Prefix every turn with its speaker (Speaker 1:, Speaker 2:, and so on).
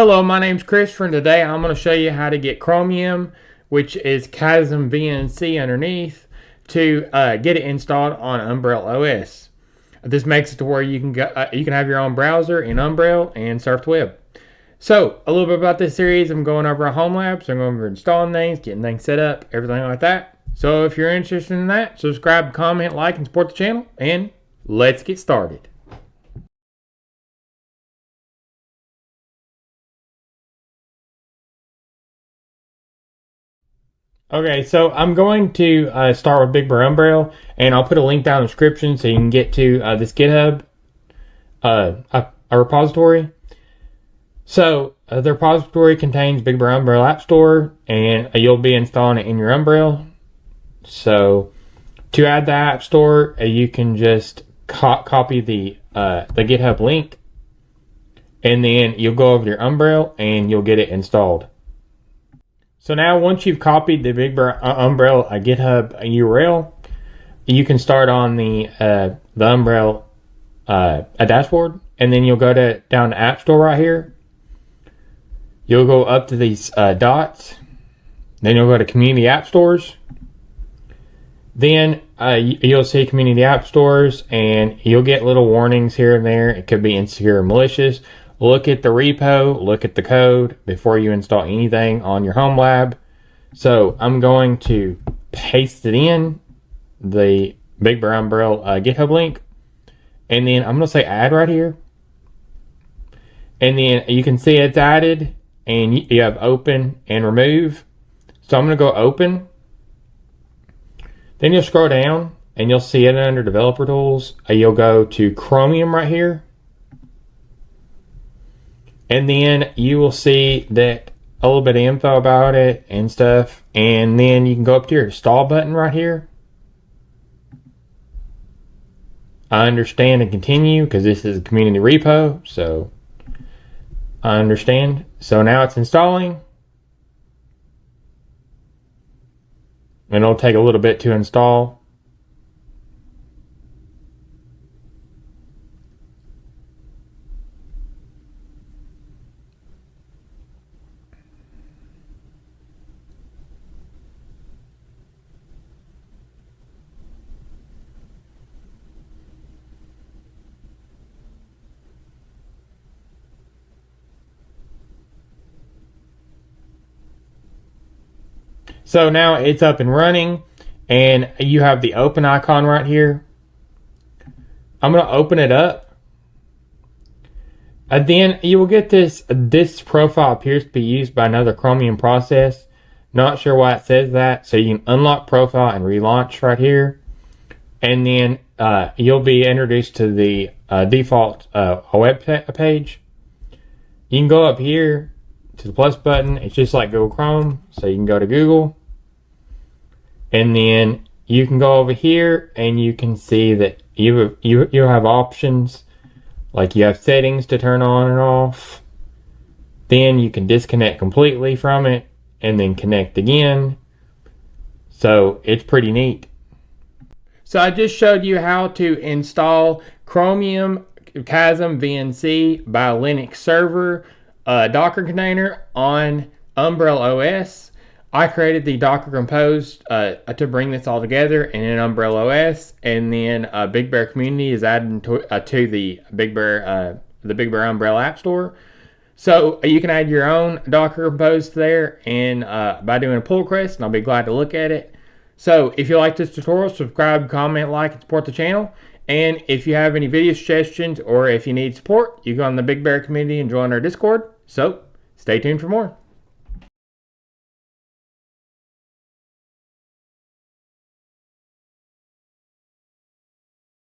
Speaker 1: Hello, my name's Christopher, and today I'm going to show you how to get Chromium, which is Kasm VNC underneath, to get it installed on Umbrel OS. This makes it to where you can have your own browser in Umbrel and surf the web. So, a little bit about this series. I'm going over a home lab, so I'm going over installing things, getting things set up, everything like that. So if you're interested in that, subscribe, comment, like, and support the channel, and let's get started. Okay, so I'm going to start with Big Bear Umbrel, and I'll put a link down in the description so you can get to this GitHub a repository. So the repository contains Big Bear Umbrel App Store, and you'll be installing it in your Umbrel. So to add the App Store, you can just copy the GitHub link, and then you'll go over to your Umbrel and you'll get it installed. So now once you've copied the Big Bear Umbrel GitHub URL, you can start on the Umbrel dashboard, and then you'll go down to App Store right here. You'll go up to these dots, then you'll go to Community App Stores. Then you'll see Community App Stores, and you'll get little warnings here and there. It could be insecure or malicious. Look at the repo, look at the code before you install anything on your home lab. So I'm going to paste it in the Big Bear Umbrel GitHub link, and then I'm going to say add right here. And then you can see it's added, and you have open and remove. So I'm going to go open. Then you'll scroll down and you'll see it under developer tools. You'll go to Chromium right here. And then you will see that a little bit of info about it and stuff. And then you can go up to your install button right here. I understand and continue because this is a community repo. So I understand. So now it's installing. And it'll take a little bit to install. So now it's up and running, and you have the open icon right here. I'm going to open it up. And then you will get this profile appears to be used by another Chromium process. Not sure why it says that. So you can unlock profile and relaunch right here. And then you'll be introduced to the default web page. You can go up here to the plus button. It's just like Google Chrome. So you can go to Google. And then you can go over here and you can see that you have options, like you have settings to turn on and off. Then you can disconnect completely from it and then connect again. So it's pretty neat. So I just showed you how to install Chromium Kasm VNC by Linux server Docker container on Umbrel OS. I created the Docker Compose to bring this all together in an Umbrel OS, and then Big Bear Community is added to the Big Bear Umbrel App Store. So you can add your own Docker Compose there, and by doing a pull request, and I'll be glad to look at it. So if you like this tutorial, subscribe, comment, like, and support the channel. And if you have any video suggestions or if you need support, you go on the Big Bear Community and join our Discord. So stay tuned for more.